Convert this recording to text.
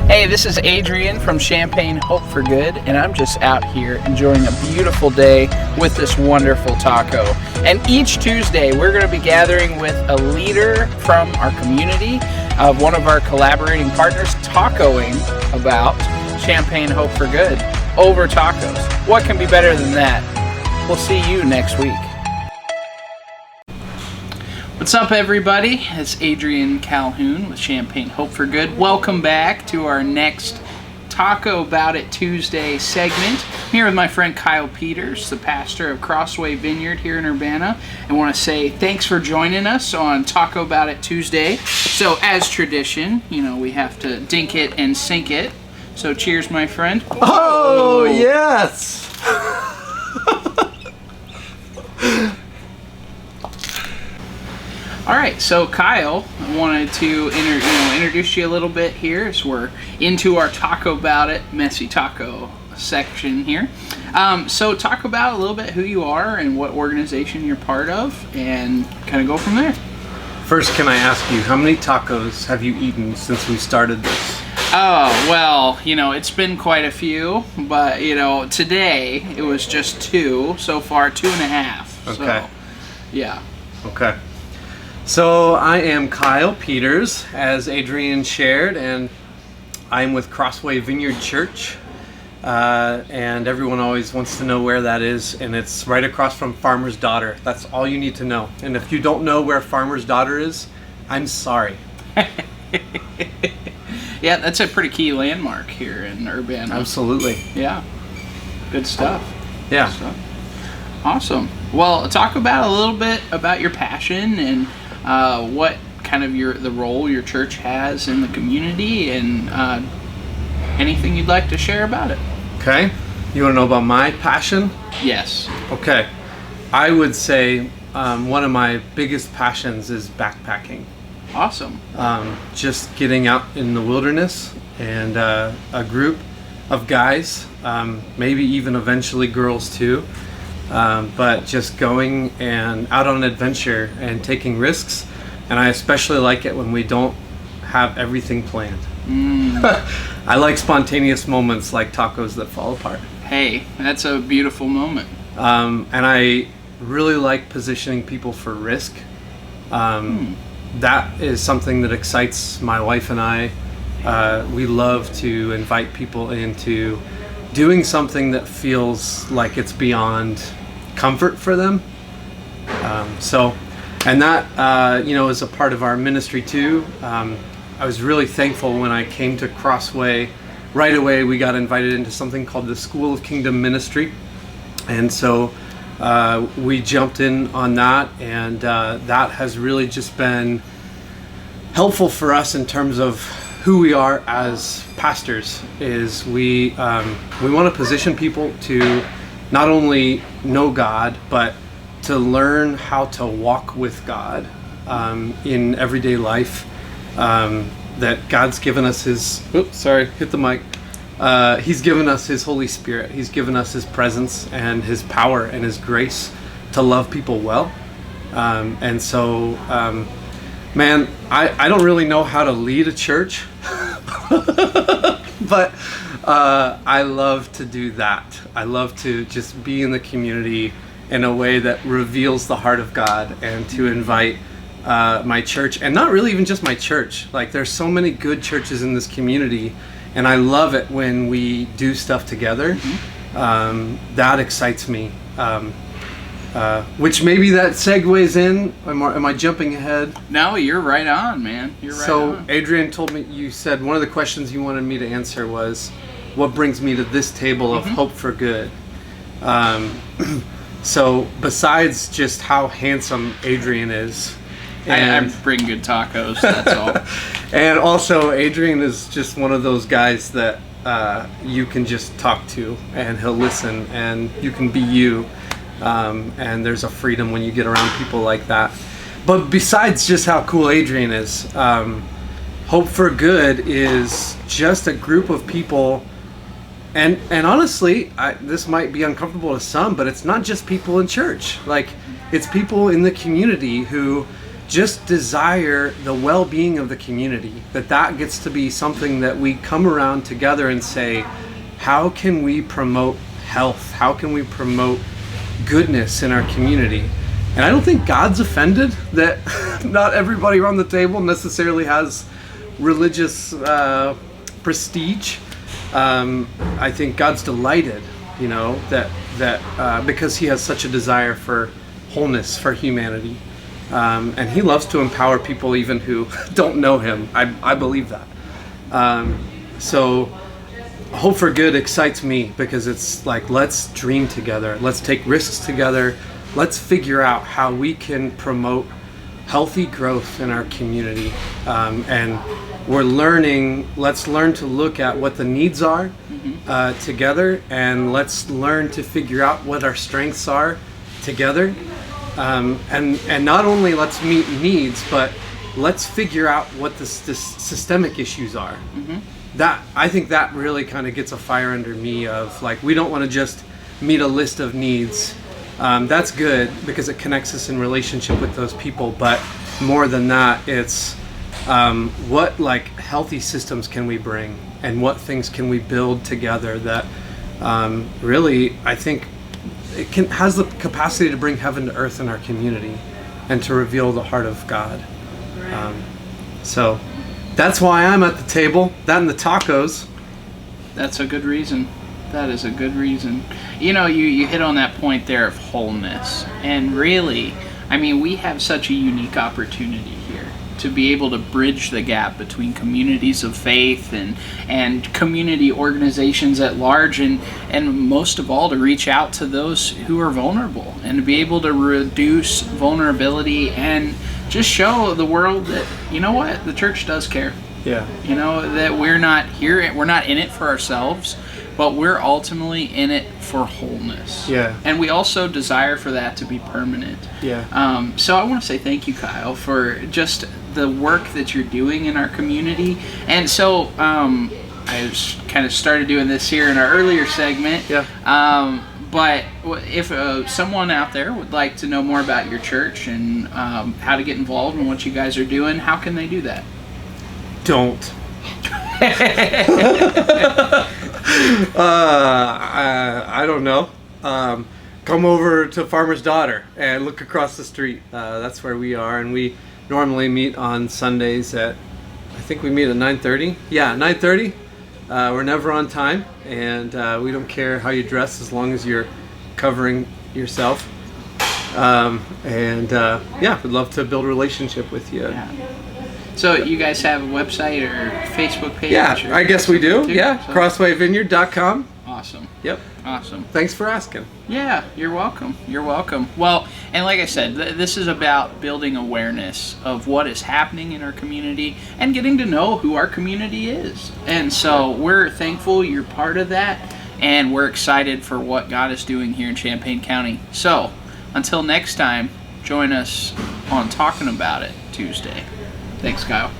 Hey, this is Adrian from Champaign Hope for Good, and I'm just out here enjoying a beautiful day with this wonderful taco. And each Tuesday, we're going to be gathering with a leader from our community, one of our collaborating partners, tacoing about Champaign Hope for Good over tacos. What can be better than that? We'll see you next week. What's up, everybody? It's Adrian Calhoun with Champaign Hope for Good. Welcome back to our next Taco About It Tuesday segment. I'm here with my friend Kyle Peters, the pastor of Crossway Vineyard here in Urbana. I want to say thanks for joining us on Taco About It Tuesday. So, as tradition, we have to dink it and sink it. So, cheers, my friend. Oh, yes! All right, so Kyle, I wanted to introduce you a little bit here as we're into our Taco About It Messy Taco section here. So talk about a little bit who you are and what organization you're part of, and kind of go from there. First, can I ask you, how many tacos have you eaten since we started this? Oh, well, it's been quite a few, but, today it was just 2 so far, 2.5. Okay. So, yeah. Okay. So I am Kyle Peters, as Adrian shared, and I'm with Crossway Vineyard Church. And everyone always wants to know where that is, and it's right across from Farmer's Daughter. That's all you need to know. And if you don't know where Farmer's Daughter is, I'm sorry. Yeah, that's a pretty key landmark here in Urbana. Absolutely. Yeah. Good stuff. Yeah. Good stuff. Awesome. Well, talk about a little bit about your passion and what kind of the role your church has in the community, and anything you'd like to share about it. Okay. You want to know about my passion? Yes. Okay. I would say one of my biggest passions is backpacking. Awesome. Just getting out in the wilderness, and a group of guys, maybe even eventually girls too, but just going and out on an adventure and taking risks. And I especially like it when we don't have everything planned. I like spontaneous moments like tacos that fall apart. Hey, that's a beautiful moment. And I really like positioning people for risk. That is something that excites my wife and I. We love to invite people into doing something that feels like it's beyond comfort for them. And that is a part of our ministry too. I was really thankful when I came to Crossway. Right away we got invited into something called the School of Kingdom Ministry, and so we jumped in on that, and that has really just been helpful for us in terms of who we are as pastors. Is we want to position people to not only know God, but to learn how to walk with God in everyday life. That God's given us His. Oops, sorry, hit the mic. He's given us His Holy Spirit. He's given us His presence and His power and His grace to love people well. And so, man, I don't really know how to lead a church, but I love to do that. I love to just be in the community in a way that reveals the heart of God, and to invite my church, and not really even just my church. Like, there's so many good churches in this community, and I love it when we do stuff together. That excites me. Which maybe that segues in. Am I jumping ahead? No, you're right on, man. You're right on. So Adrian told me, you said one of the questions you wanted me to answer was, what brings me to this table of hope for good? So besides just how handsome Adrian is, I bring good tacos, that's all. And also Adrian is just one of those guys that you can just talk to, and he'll listen, and you can be you. And there's a freedom when you get around people like that. But besides just how cool Adrian is, Hope for Good is just a group of people. And honestly, this might be uncomfortable to some, but it's not just people in church. Like, it's people in the community who just desire the well-being of the community, that gets to be something that we come around together and say, how can we promote health? How can we promote goodness in our community? And I don't think God's offended that not everybody around the table necessarily has religious prestige. I think God's delighted, that because he has such a desire for wholeness for humanity. And he loves to empower people even who don't know him. I believe that. So Hope for Good excites me because it's like, let's dream together. Let's take risks together. Let's figure out how we can promote healthy growth in our community. And let's learn to look at what the needs are together, and let's learn to figure out what our strengths are together. And not only let's meet needs, but let's figure out what the systemic issues are. That, I think that really kind of gets a fire under me of like, we don't want to just meet a list of needs. That's good because it connects us in relationship with those people, but more than that, it's what like healthy systems can we bring, and what things can we build together that really, I think it has the capacity to bring heaven to earth in our community and to reveal the heart of God. So that's why I'm at the table. That and the tacos. That's a good reason. That is a good reason. You hit on that point there of wholeness. And really, I mean, we have such a unique opportunity here to be able to bridge the gap between communities of faith and community organizations at large, and most of all to reach out to those who are vulnerable and to be able to reduce vulnerability and just show the world that, the church does care. Yeah. That we're not in it for ourselves, but we're ultimately in it for wholeness. Yeah. And we also desire for that to be permanent. Yeah. So I want to say thank you, Kyle, for just the work that you're doing in our community. And so I kind of started doing this here in our earlier segment. Yeah. But if someone out there would like to know more about your church and how to get involved in what you guys are doing, how can they do that? Don't. I don't know. Come over to Farmer's Daughter and look across the street. That's where we are, and we normally meet on Sundays I think we meet at 9:30. Yeah, 9:30. We're never on time, and we don't care how you dress as long as you're covering yourself. We'd love to build a relationship with you. Yeah. So you guys have a website or Facebook page? Yeah, I guess we do. Too? Yeah, so. crosswayvineyard.com. Awesome. Yep. Awesome. Thanks for asking. Yeah, you're welcome. You're welcome. Well, and like I said, this is about building awareness of what is happening in our community and getting to know who our community is. And so we're thankful you're part of that, and we're excited for what God is doing here in Champaign County. So until next time, join us on Talking About It Tuesday. Thanks, Kyle.